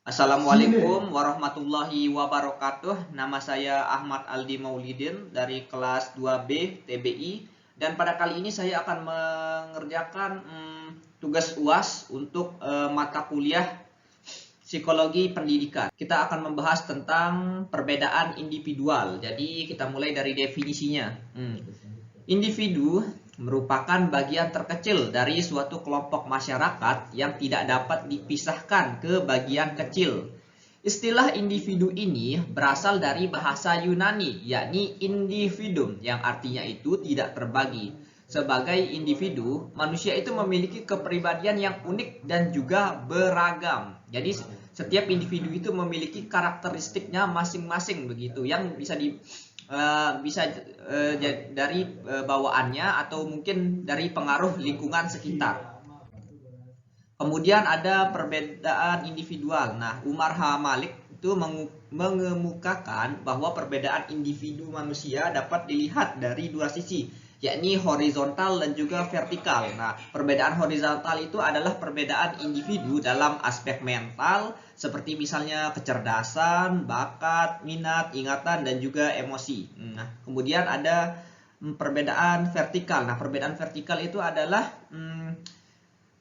Assalamualaikum warahmatullahi wabarakatuh. Nama saya Ahmad Aldi Maulidin dari kelas 2B TBI, dan pada kali ini saya akan mengerjakan tugas UAS untuk mata kuliah Psikologi Pendidikan. Kita akan membahas tentang perbedaan individual. Jadi kita mulai dari definisinya. Individu merupakan bagian terkecil dari suatu kelompok masyarakat yang tidak dapat dipisahkan ke bagian kecil. Istilah individu ini berasal dari bahasa Yunani, yakni individuum, yang artinya itu tidak terbagi. Sebagai individu, manusia itu memiliki kepribadian yang unik dan juga beragam. Jadi setiap individu itu memiliki karakteristiknya masing-masing begitu, yang bisa dari bawaannya atau mungkin dari pengaruh lingkungan sekitar. Kemudian ada perbedaan individual. Nah, Umar H. Malik itu mengemukakan bahwa perbedaan individu manusia dapat dilihat dari dua sisi, yakni horizontal dan juga vertikal. Nah, perbedaan horizontal itu adalah perbedaan individu dalam aspek mental, seperti misalnya kecerdasan, bakat, minat, ingatan, dan juga emosi. Nah, kemudian ada perbedaan vertikal. Nah, perbedaan vertikal itu adalah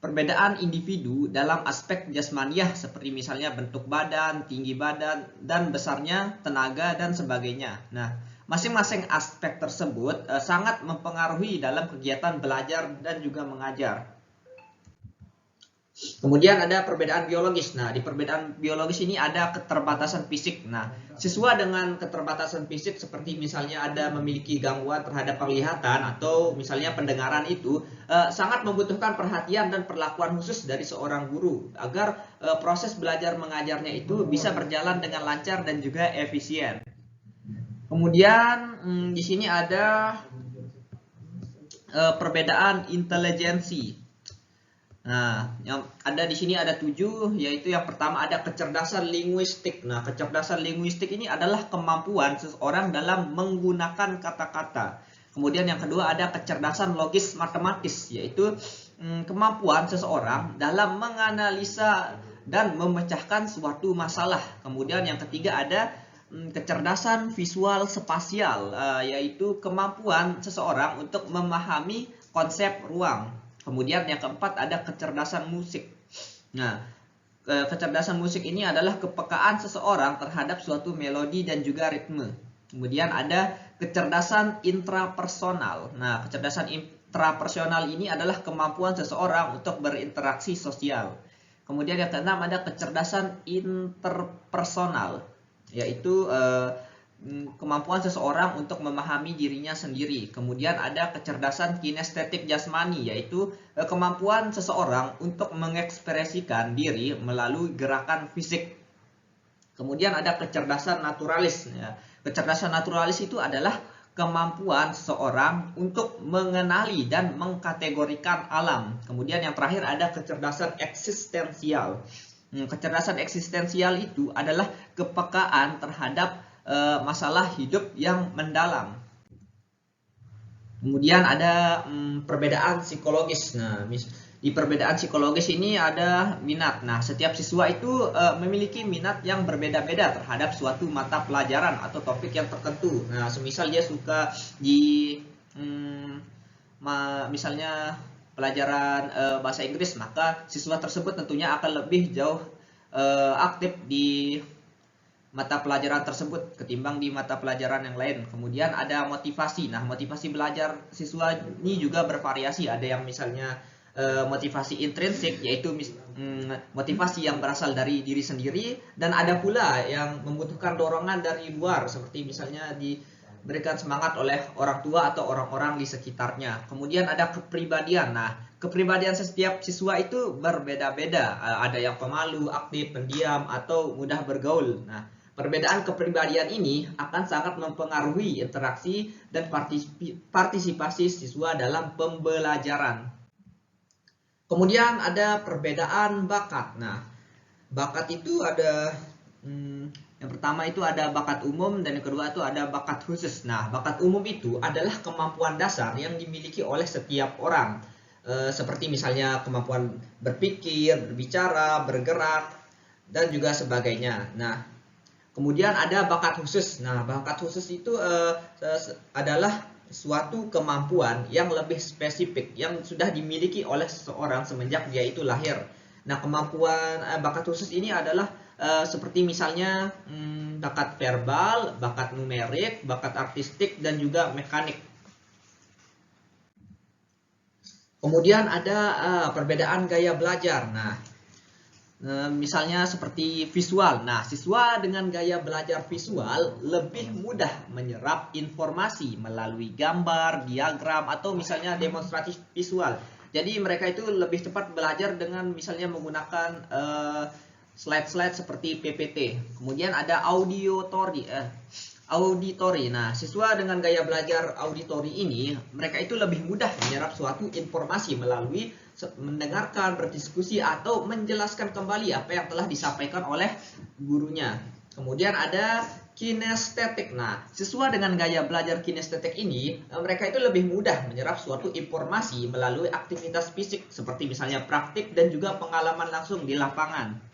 perbedaan individu dalam aspek jasmaniah, seperti misalnya bentuk badan, tinggi badan, dan besarnya tenaga, dan sebagainya. Nah, masing-masing aspek tersebut sangat mempengaruhi dalam kegiatan belajar dan juga mengajar. Kemudian ada perbedaan biologis. Nah, di perbedaan biologis ini ada keterbatasan fisik. Nah, siswa dengan keterbatasan fisik seperti misalnya ada memiliki gangguan terhadap penglihatan atau misalnya pendengaran itu sangat membutuhkan perhatian dan perlakuan khusus dari seorang guru agar proses belajar mengajarnya itu bisa berjalan dengan lancar dan juga efisien. Kemudian di sini ada perbedaan intelijensi. Nah, yang ada di sini ada 7, yaitu yang pertama ada kecerdasan linguistik. Nah, kecerdasan linguistik ini adalah kemampuan seseorang dalam menggunakan kata-kata. Kemudian yang kedua ada kecerdasan logis matematis, yaitu kemampuan seseorang dalam menganalisa dan memecahkan suatu masalah. Kemudian yang ketiga ada kecerdasan visual spasial, yaitu kemampuan seseorang untuk memahami konsep ruang. Kemudian yang keempat ada kecerdasan musik. Nah, kecerdasan musik ini adalah kepekaan seseorang terhadap suatu melodi dan juga ritme. Kemudian ada kecerdasan intrapersonal. Nah, kecerdasan intrapersonal ini adalah kemampuan seseorang untuk berinteraksi sosial. Kemudian yang keenam ada kecerdasan interpersonal, yaitu kemampuan seseorang untuk memahami dirinya sendiri. Kemudian ada kecerdasan kinestetik jasmani, yaitu kemampuan seseorang untuk mengekspresikan diri melalui gerakan fisik. Kemudian ada kecerdasan naturalis. Kecerdasan naturalis itu adalah kemampuan seseorang untuk mengenali dan mengkategorikan alam. Kemudian yang terakhir ada kecerdasan eksistensial. Kecerdasan eksistensial itu adalah kepekaan terhadap masalah hidup yang mendalam. Kemudian ada perbedaan psikologis. Nah, di perbedaan psikologis ini ada minat. Nah, setiap siswa itu memiliki minat yang berbeda-beda terhadap suatu mata pelajaran atau topik yang tertentu. Nah, semisal dia suka di misalnya pelajaran bahasa Inggris, maka siswa tersebut tentunya akan lebih jauh aktif di mata pelajaran tersebut ketimbang di mata pelajaran yang lain. Kemudian ada motivasi. Nah, motivasi belajar siswa ini juga bervariasi. Ada yang misalnya motivasi intrinsik, yaitu motivasi yang berasal dari diri sendiri, dan ada pula yang membutuhkan dorongan dari luar, seperti misalnya diberikan semangat oleh orang tua atau orang-orang di sekitarnya. Kemudian ada kepribadian. Nah, kepribadian setiap siswa itu berbeda-beda. Ada yang pemalu, aktif, pendiam, atau mudah bergaul. Nah, perbedaan kepribadian ini akan sangat mempengaruhi interaksi dan partisipasi siswa dalam pembelajaran. Kemudian ada perbedaan bakat. Nah, bakat itu ada yang pertama itu ada bakat umum, dan yang kedua itu ada bakat khusus. Nah, bakat umum itu adalah kemampuan dasar yang dimiliki oleh setiap orang. Seperti misalnya kemampuan berpikir, berbicara, bergerak, dan juga sebagainya. Nah, kemudian ada bakat khusus. Nah, bakat khusus itu adalah suatu kemampuan yang lebih spesifik yang sudah dimiliki oleh seseorang semenjak dia itu lahir. Nah, kemampuan bakat khusus ini adalah seperti misalnya bakat verbal, bakat numerik, bakat artistik, dan juga mekanik. Kemudian ada perbedaan gaya belajar. Nah, misalnya seperti visual. Nah, siswa dengan gaya belajar visual lebih mudah menyerap informasi melalui gambar, diagram, atau misalnya demonstrasi visual. Jadi mereka itu lebih cepat belajar dengan misalnya menggunakan slide-slide seperti PPT. Kemudian ada auditory. Nah, siswa dengan gaya belajar auditory ini, mereka itu lebih mudah menyerap suatu informasi melalui mendengarkan, berdiskusi, atau menjelaskan kembali apa yang telah disampaikan oleh gurunya. Kemudian ada kinestetik. Nah, siswa dengan gaya belajar kinestetik ini, mereka itu lebih mudah menyerap suatu informasi melalui aktivitas fisik, seperti misalnya praktik dan juga pengalaman langsung di lapangan.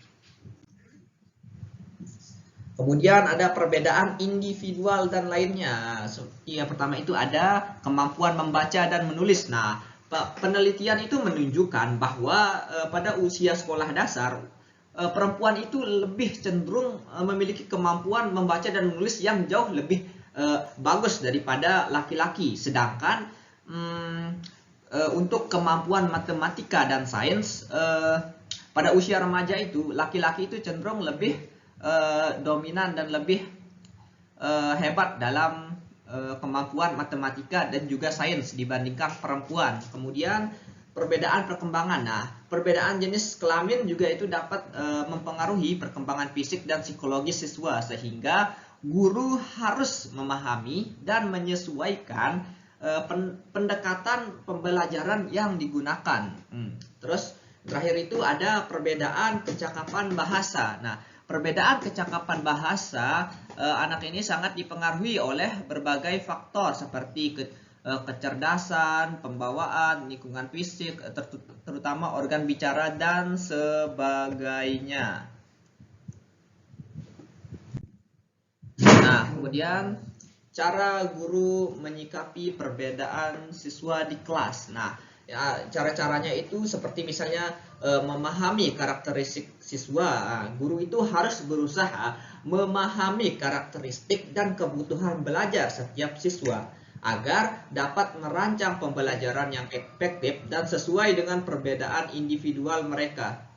Kemudian ada perbedaan individual dan lainnya. Yang pertama itu ada kemampuan membaca dan menulis. Nah, penelitian itu menunjukkan bahwa pada usia sekolah dasar, perempuan itu lebih cenderung memiliki kemampuan membaca dan menulis yang jauh lebih bagus daripada laki-laki. Sedangkan untuk kemampuan matematika dan sains, pada usia remaja itu, laki-laki itu cenderung lebih dominan dan lebih hebat dalam kemampuan matematika dan juga sains dibandingkan perempuan. Kemudian perbedaan perkembangan. Nah, perbedaan jenis kelamin juga itu dapat mempengaruhi perkembangan fisik dan psikologis siswa, sehingga guru harus memahami dan menyesuaikan pendekatan pembelajaran yang digunakan. Terus terakhir itu ada perbedaan kecakapan bahasa. Nah, perbedaan kecakapan bahasa anak ini sangat dipengaruhi oleh berbagai faktor seperti kecerdasan, pembawaan, lingkungan fisik, terutama organ bicara dan sebagainya. Nah, kemudian cara guru menyikapi perbedaan siswa di kelas. Nah, ya, cara-caranya itu seperti misalnya memahami karakteristik siswa. Guru itu harus berusaha memahami karakteristik dan kebutuhan belajar setiap siswa agar dapat merancang pembelajaran yang efektif dan sesuai dengan perbedaan individual mereka.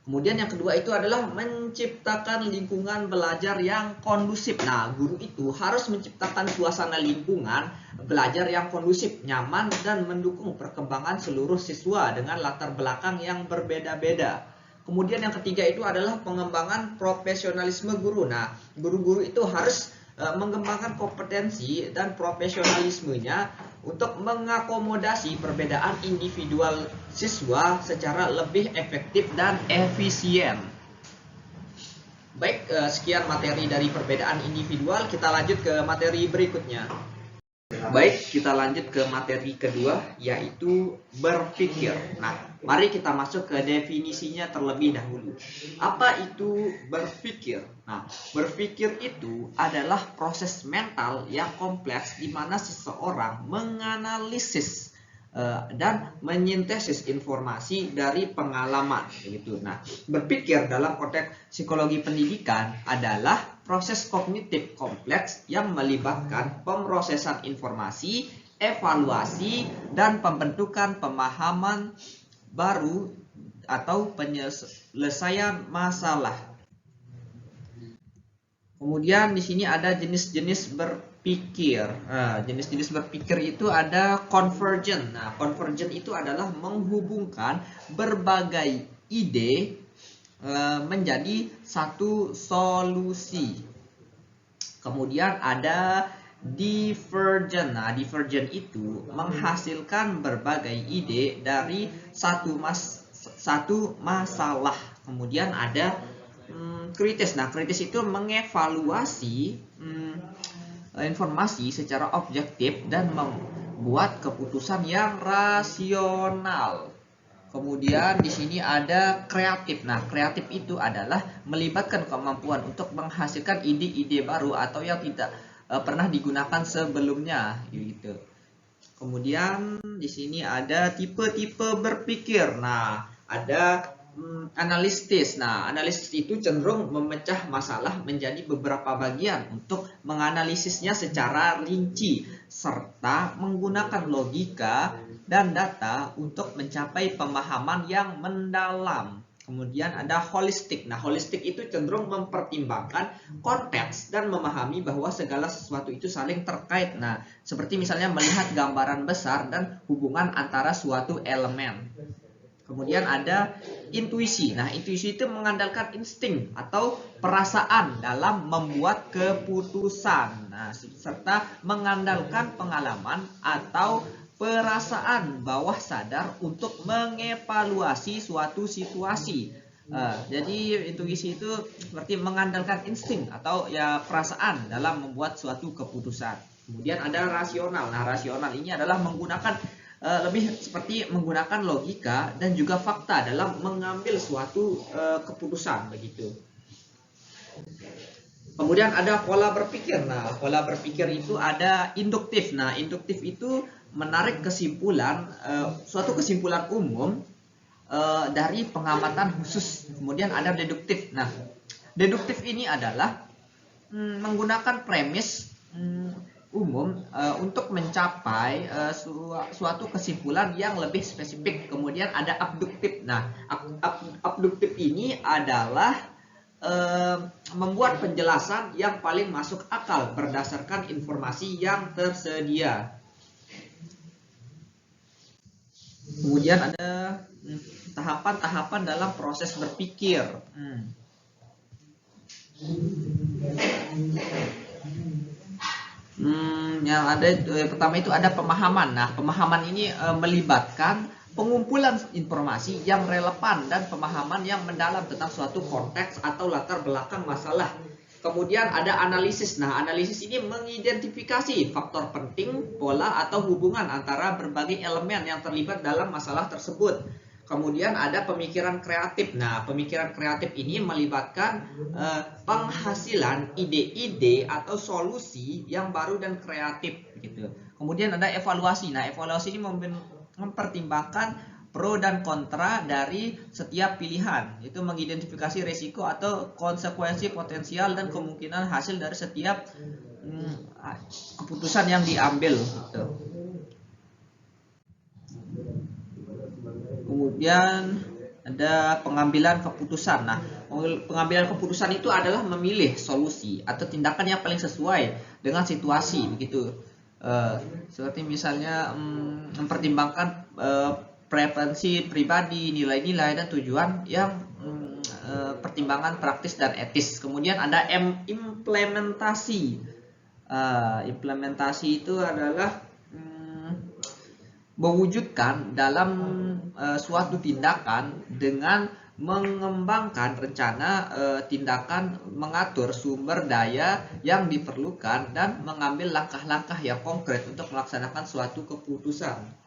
Kemudian yang kedua itu adalah menciptakan lingkungan belajar yang kondusif. Nah, guru itu harus menciptakan suasana lingkungan belajar yang kondusif, nyaman, dan mendukung perkembangan seluruh siswa dengan latar belakang yang berbeda-beda. Kemudian yang ketiga itu adalah pengembangan profesionalisme guru. Nah, guru-guru itu harus mengembangkan kompetensi dan profesionalismenya untuk mengakomodasi perbedaan individual siswa secara lebih efektif dan efisien. Baik, sekian materi dari perbedaan individual. Kita lanjut ke materi berikutnya. Baik, kita lanjut ke materi kedua, yaitu berpikir. Nah, mari kita masuk ke definisinya terlebih dahulu. Apa itu berpikir? Nah, berpikir itu adalah proses mental yang kompleks di mana seseorang menganalisis dan menyintesis informasi dari pengalaman, gitu. Nah, berpikir dalam konteks psikologi pendidikan adalah proses kognitif kompleks yang melibatkan pemrosesan informasi, evaluasi, dan pembentukan pemahaman baru atau penyelesaian masalah. Kemudian di sini ada jenis-jenis berpikir. Jenis-jenis berpikir itu ada convergent. Nah, convergent itu adalah menghubungkan berbagai ide menjadi satu solusi. Kemudian ada divergent. Nah, divergent itu menghasilkan berbagai ide dari satu masalah. Kemudian ada kritis. Nah, kritis itu mengevaluasi informasi secara objektif dan membuat keputusan yang rasional. Kemudian di sini ada kreatif. Nah, kreatif itu adalah melibatkan kemampuan untuk menghasilkan ide-ide baru atau yang tidak pernah digunakan sebelumnya, gitu. Kemudian di sini ada tipe-tipe berpikir. Nah, ada analisis. Nah, analisis itu cenderung memecah masalah menjadi beberapa bagian untuk menganalisisnya secara rinci serta menggunakan logika dan data untuk mencapai pemahaman yang mendalam. Kemudian ada holistik. Nah, holistik itu cenderung mempertimbangkan konteks dan memahami bahwa segala sesuatu itu saling terkait. Nah, seperti misalnya melihat gambaran besar dan hubungan antara suatu elemen. Kemudian ada intuisi. Nah, intuisi itu mengandalkan insting atau perasaan dalam membuat keputusan. Nah, serta mengandalkan pengalaman atau perasaan bawah sadar untuk mengevaluasi suatu situasi. Jadi intuisi itu seperti mengandalkan insting atau ya perasaan dalam membuat suatu keputusan. Kemudian ada rasional. Nah, rasional ini adalah menggunakan lebih seperti menggunakan logika dan juga fakta dalam mengambil suatu keputusan begitu. Kemudian ada pola berpikir. Nah, pola berpikir itu ada induktif. Nah, induktif itu menarik kesimpulan suatu kesimpulan umum dari pengamatan khusus. Kemudian ada deduktif. Nah, deduktif ini adalah menggunakan premis umum untuk mencapai suatu kesimpulan yang lebih spesifik. Kemudian ada abduktif. Nah, abduktif ini adalah membuat penjelasan yang paling masuk akal berdasarkan informasi yang tersedia. Kemudian ada tahapan-tahapan dalam proses berpikir. Yang ada pertama itu ada pemahaman. Nah, pemahaman ini melibatkan pengumpulan informasi yang relevan dan pemahaman yang mendalam tentang suatu konteks atau latar belakang masalah. Kemudian ada analisis. Nah, analisis ini mengidentifikasi faktor penting, pola atau hubungan antara berbagai elemen yang terlibat dalam masalah tersebut. Kemudian ada pemikiran kreatif. Nah, pemikiran kreatif ini melibatkan penghasilan ide-ide atau solusi yang baru dan kreatif gitu. Kemudian ada evaluasi. Nah, evaluasi ini mempertimbangkan pro dan kontra dari setiap pilihan. Itu mengidentifikasi risiko atau konsekuensi potensial dan kemungkinan hasil dari setiap keputusan yang diambil gitu. Kemudian ada pengambilan keputusan. Nah, pengambilan keputusan itu adalah memilih solusi atau tindakan yang paling sesuai dengan situasi begitu. Seperti misalnya mempertimbangkan preferensi pribadi, nilai-nilai dan tujuan yang pertimbangan praktis dan etis. Kemudian ada implementasi. Implementasi itu adalah mewujudkan dalam suatu tindakan dengan mengembangkan rencana tindakan, mengatur sumber daya yang diperlukan dan mengambil langkah-langkah yang konkret untuk melaksanakan suatu keputusan.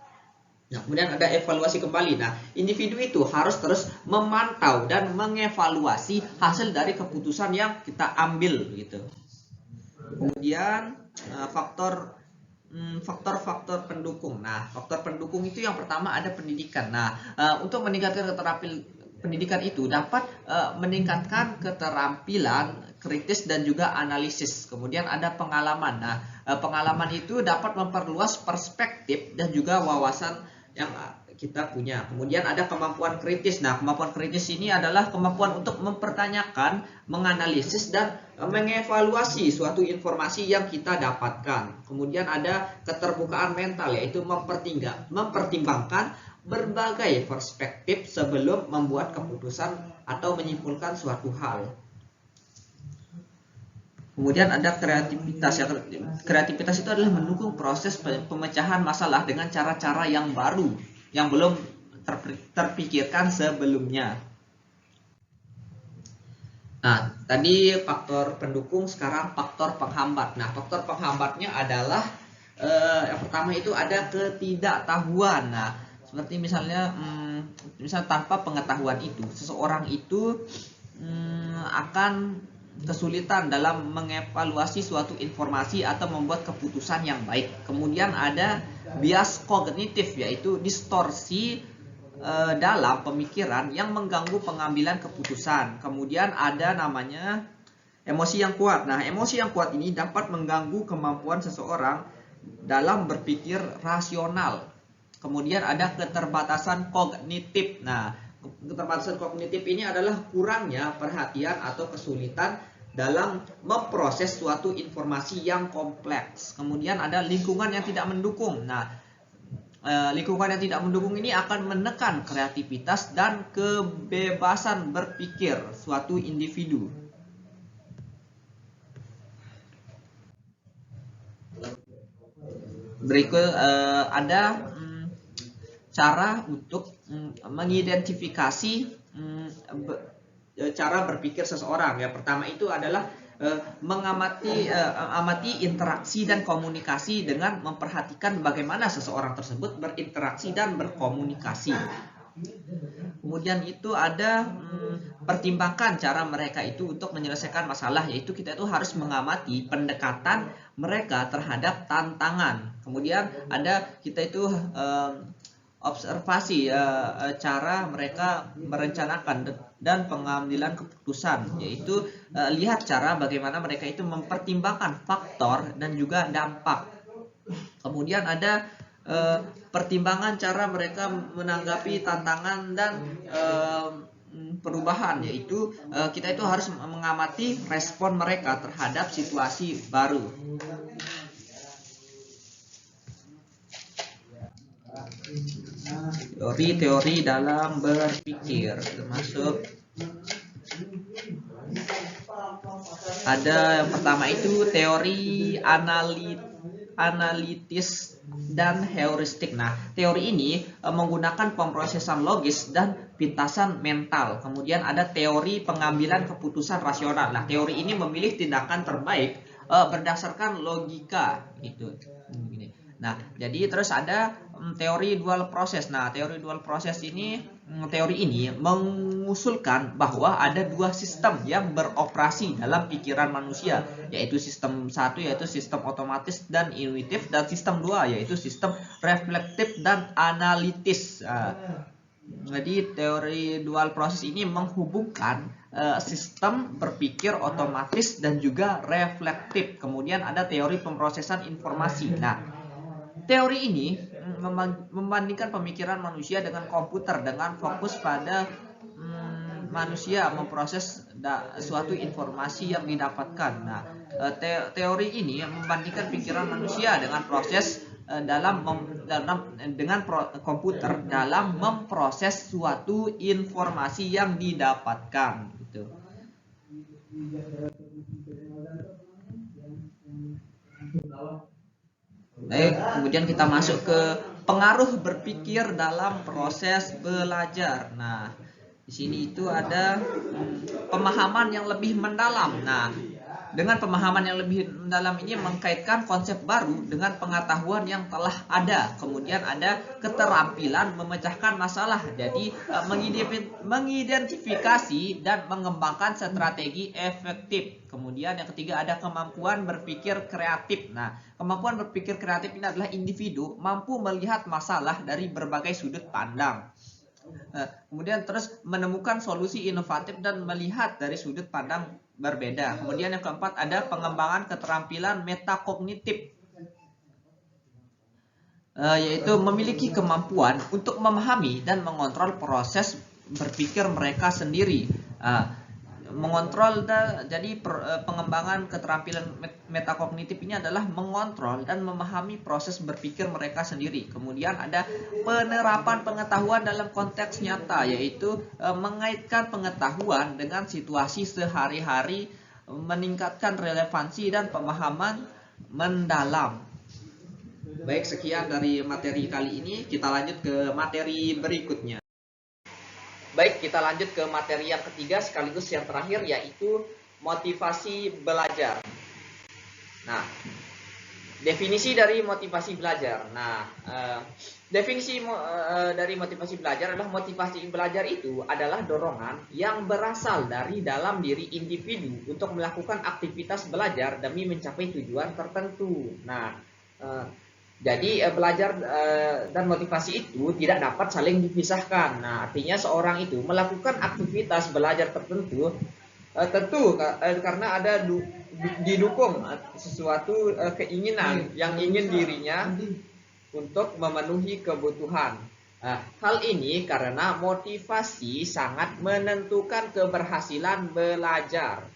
Nah, kemudian ada evaluasi kembali. Nah, individu itu harus terus memantau dan mengevaluasi hasil dari keputusan yang kita ambil gitu. Kemudian faktor-faktor pendukung. Nah, faktor pendukung itu yang pertama ada pendidikan. Nah, untuk meningkatkan keterampilan pendidikan itu dapat meningkatkan keterampilan kritis dan juga analisis. Kemudian ada pengalaman. Nah, pengalaman itu dapat memperluas perspektif dan juga wawasan yang kita punya. Kemudian ada kemampuan kritis. Nah, kemampuan kritis ini adalah kemampuan untuk mempertanyakan, menganalisis dan mengevaluasi suatu informasi yang kita dapatkan. Kemudian ada keterbukaan mental, yaitu mempertimbangkan berbagai perspektif sebelum membuat keputusan atau menyimpulkan suatu hal. Kemudian ada kreativitas. Kreativitas itu adalah mendukung proses pemecahan masalah dengan cara-cara yang baru yang belum terpikirkan sebelumnya. Nah, tadi faktor pendukung, sekarang faktor penghambat. Nah, faktor penghambatnya adalah yang pertama itu ada ketidaktahuan. Nah, seperti misalnya misalnya tanpa pengetahuan itu, seseorang itu akan kesulitan dalam mengevaluasi suatu informasi atau membuat keputusan yang baik. Kemudian ada bias kognitif, yaitu distorsi dalam pemikiran yang mengganggu pengambilan keputusan. Kemudian ada namanya emosi yang kuat. Nah, emosi yang kuat ini dapat mengganggu kemampuan seseorang dalam berpikir rasional. Kemudian ada keterbatasan kognitif. Nah, keterbatasan kognitif ini adalah kurangnya perhatian atau kesulitan dalam memproses suatu informasi yang kompleks. Kemudian ada lingkungan yang tidak mendukung. Nah, lingkungan yang tidak mendukung ini akan menekan kreativitas dan kebebasan berpikir suatu individu. Berikut ada cara untuk mengidentifikasi cara berpikir seseorang. Yang pertama itu adalah mengamati interaksi dan komunikasi dengan memperhatikan bagaimana seseorang tersebut berinteraksi dan berkomunikasi. Kemudian itu ada pertimbangkan cara mereka itu untuk menyelesaikan masalah, yaitu kita itu harus mengamati pendekatan mereka terhadap tantangan. Kemudian ada kita itu observasi cara mereka merencanakan dan pengambilan keputusan, yaitu lihat cara bagaimana mereka itu mempertimbangkan faktor dan juga dampak. Kemudian ada pertimbangan cara mereka menanggapi tantangan dan perubahan, yaitu kita itu harus mengamati respon mereka terhadap situasi baru. Teori-teori dalam berpikir termasuk ada yang pertama itu teori analitis dan heuristik. Nah, teori ini menggunakan pemrosesan logis dan pintasan mental. Kemudian ada teori pengambilan keputusan rasional. Nah, teori ini memilih tindakan terbaik berdasarkan logika gitu. Nah, jadi terus ada teori dual proses. Nah, teori dual proses ini, teori ini mengusulkan bahwa ada dua sistem yang beroperasi dalam pikiran manusia, yaitu sistem satu yaitu sistem otomatis dan intuitif, dan sistem dua yaitu sistem reflektif dan analitis. Jadi teori dual proses ini menghubungkan sistem berpikir otomatis dan juga reflektif. Kemudian ada teori pemrosesan informasi. Nah, teori ini membandingkan pemikiran manusia dengan komputer dengan fokus pada manusia memproses suatu informasi yang didapatkan. Nah, teori ini membandingkan pikiran manusia dengan proses dengan komputer dalam memproses suatu informasi yang didapatkan. Gitu. Baik, kemudian kita masuk ke pengaruh berpikir dalam proses belajar. Nah, di sini itu ada pemahaman yang lebih mendalam. Nah, dengan pemahaman yang lebih mendalam ini mengkaitkan konsep baru dengan pengetahuan yang telah ada. Kemudian ada keterampilan memecahkan masalah. Jadi mengidentifikasi dan mengembangkan strategi efektif. Kemudian yang ketiga ada kemampuan berpikir kreatif. Nah, kemampuan berpikir kreatif ini adalah individu mampu melihat masalah dari berbagai sudut pandang. Kemudian terus menemukan solusi inovatif dan melihat dari sudut pandang berbeda. Kemudian yang keempat ada pengembangan keterampilan metakognitif, yaitu memiliki kemampuan untuk memahami dan mengontrol proses berpikir mereka sendiri. Mengontrol jadi pengembangan keterampilan metakognitif ini adalah mengontrol dan memahami proses berpikir mereka sendiri. Kemudian ada penerapan pengetahuan dalam konteks nyata, yaitu mengaitkan pengetahuan dengan situasi sehari-hari, meningkatkan relevansi dan pemahaman mendalam. Baik, sekian dari materi kali ini. Kita lanjut ke materi berikutnya. Baik, kita lanjut ke materi yang ketiga sekaligus yang terakhir, yaitu motivasi belajar. Nah, definisi dari motivasi belajar. Nah, Definisi dari motivasi belajar adalah motivasi belajar itu adalah dorongan yang berasal dari dalam diri individu untuk melakukan aktivitas belajar demi mencapai tujuan tertentu. Nah, jadi belajar dan motivasi itu tidak dapat saling dipisahkan. Nah, artinya seorang itu melakukan aktivitas belajar tertentu tentu karena ada didukung sesuatu keinginan yang ingin dirinya untuk memenuhi kebutuhan. Hal ini karena motivasi sangat menentukan keberhasilan belajar.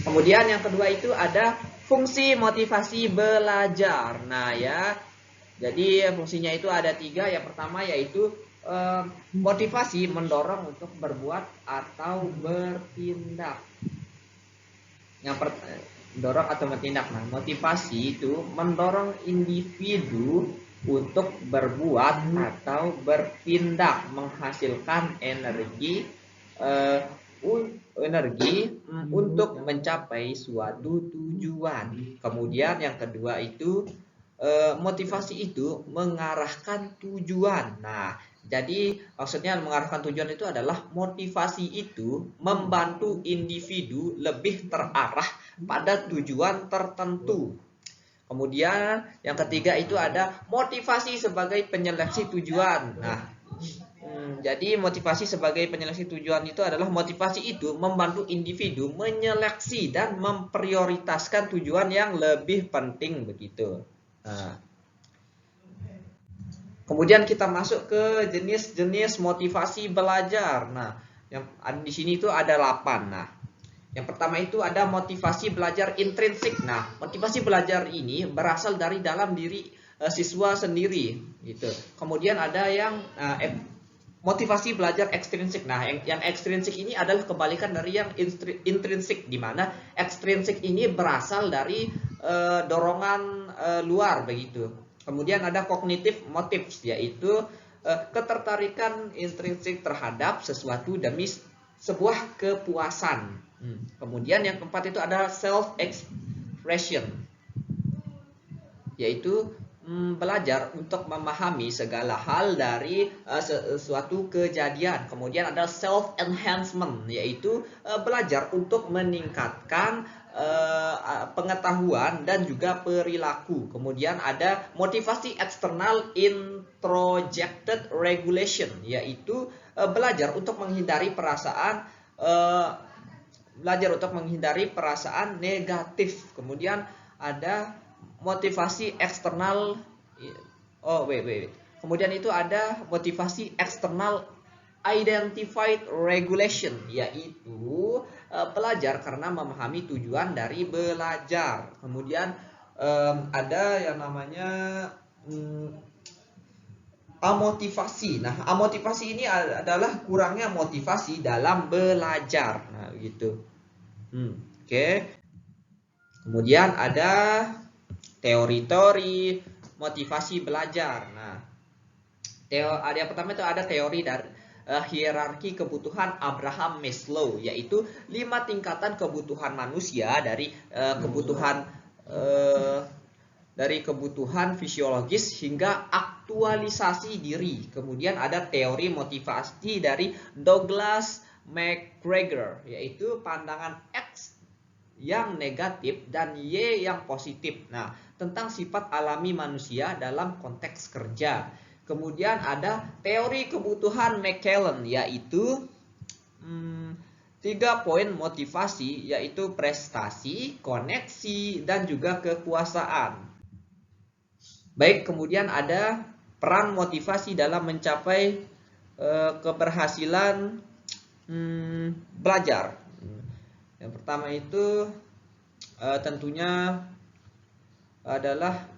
Kemudian yang kedua itu ada fungsi motivasi belajar. Nah ya, jadi fungsinya itu ada 3. Yang pertama yaitu motivasi mendorong untuk berbuat atau bertindak. Mendorong atau bertindak. Nah, motivasi itu mendorong individu untuk berbuat atau bertindak, menghasilkan energi untuk mencapai suatu tujuan. Kemudian yang kedua itu motivasi itu mengarahkan tujuan. Nah, jadi maksudnya mengarahkan tujuan itu adalah motivasi itu membantu individu lebih terarah pada tujuan tertentu. Kemudian yang ketiga itu ada motivasi sebagai penyeleksi tujuan. Nah, jadi motivasi sebagai penyeleksi tujuan itu adalah motivasi itu membantu individu menyeleksi dan memprioritaskan tujuan yang lebih penting begitu. Nah, kemudian kita masuk ke jenis-jenis motivasi belajar. Nah, yang di sini itu ada 8. Nah, yang pertama itu ada motivasi belajar intrinsik. Nah, motivasi belajar ini berasal dari dalam diri siswa sendiri, gitu. Kemudian ada yang motivasi belajar ekstrinsik. Nah, yang ekstrinsik ini adalah kebalikan dari yang intrinsik, di mana ekstrinsik ini berasal dari dorongan luar begitu. Kemudian ada cognitive motives, yaitu ketertarikan intrinsik terhadap sesuatu demi sebuah kepuasan. Kemudian yang keempat itu ada self expression, yaitu belajar untuk memahami segala hal dari suatu kejadian. Kemudian ada self enhancement, yaitu belajar untuk meningkatkan pengetahuan dan juga perilaku. Kemudian ada motivasi eksternal introjected regulation, yaitu belajar untuk menghindari perasaan negatif. Kemudian ada motivasi eksternal kemudian itu ada motivasi eksternal identified regulation, yaitu belajar karena memahami tujuan dari belajar. Kemudian ada yang namanya amotivasi. Nah, amotivasi ini adalah kurangnya motivasi dalam belajar. Nah, gitu. Oke. Kemudian ada teori-teori motivasi belajar. Nah, ada yang pertama itu ada teori dari hierarki kebutuhan Abraham Maslow, yaitu 5 tingkatan kebutuhan manusia dari kebutuhan fisiologis hingga aktualisasi diri. Kemudian ada teori motivasi dari Douglas McGregor, yaitu pandangan X yang negatif dan Y yang positif. Nah, tentang sifat alami manusia dalam konteks kerja. Kemudian ada teori kebutuhan McKellen, yaitu 3 poin motivasi, yaitu prestasi, koneksi, dan juga kekuasaan. Baik, kemudian ada peran motivasi dalam mencapai keberhasilan belajar. Yang pertama itu tentunya adalah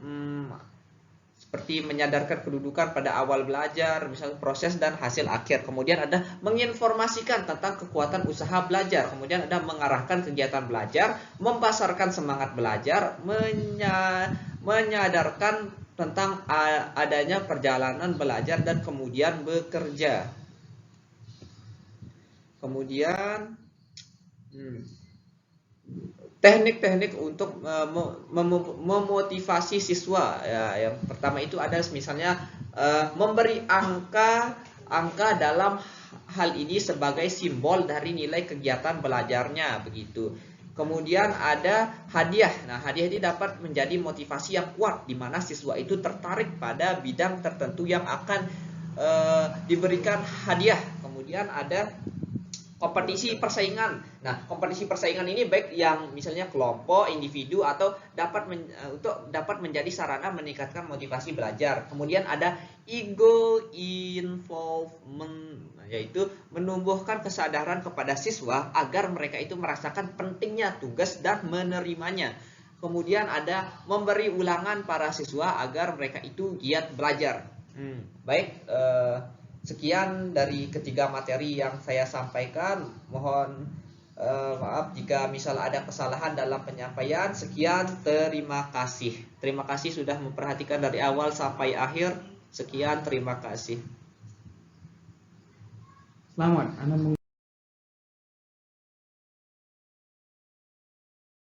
seperti menyadarkan kedudukan pada awal belajar, misalnya proses dan hasil akhir. Kemudian ada menginformasikan tentang kekuatan usaha belajar. Kemudian ada mengarahkan kegiatan belajar, membesarkan semangat belajar, menyadarkan tentang adanya perjalanan belajar dan kemudian bekerja. Kemudian teknik-teknik untuk memotivasi siswa, ya, yang pertama itu ada misalnya memberi angka dalam hal ini sebagai simbol dari nilai kegiatan belajarnya begitu. Kemudian ada hadiah. Nah, hadiah ini dapat menjadi motivasi yang kuat di mana siswa itu tertarik pada bidang tertentu yang akan diberikan hadiah. Kemudian ada kompetisi persaingan. Nah, kompetisi persaingan ini baik yang misalnya kelompok, individu atau dapat menjadi sarana meningkatkan motivasi belajar. Kemudian ada ego involvement, yaitu menumbuhkan kesadaran kepada siswa agar mereka itu merasakan pentingnya tugas dan menerimanya. Kemudian ada memberi ulangan para siswa agar mereka itu giat belajar. Baik, sekian dari ketiga materi yang saya sampaikan. Mohon maaf jika misal ada kesalahan dalam penyampaian. Sekian, terima kasih. Terima kasih sudah memperhatikan dari awal sampai akhir. Sekian, terima kasih. Selamat, Anda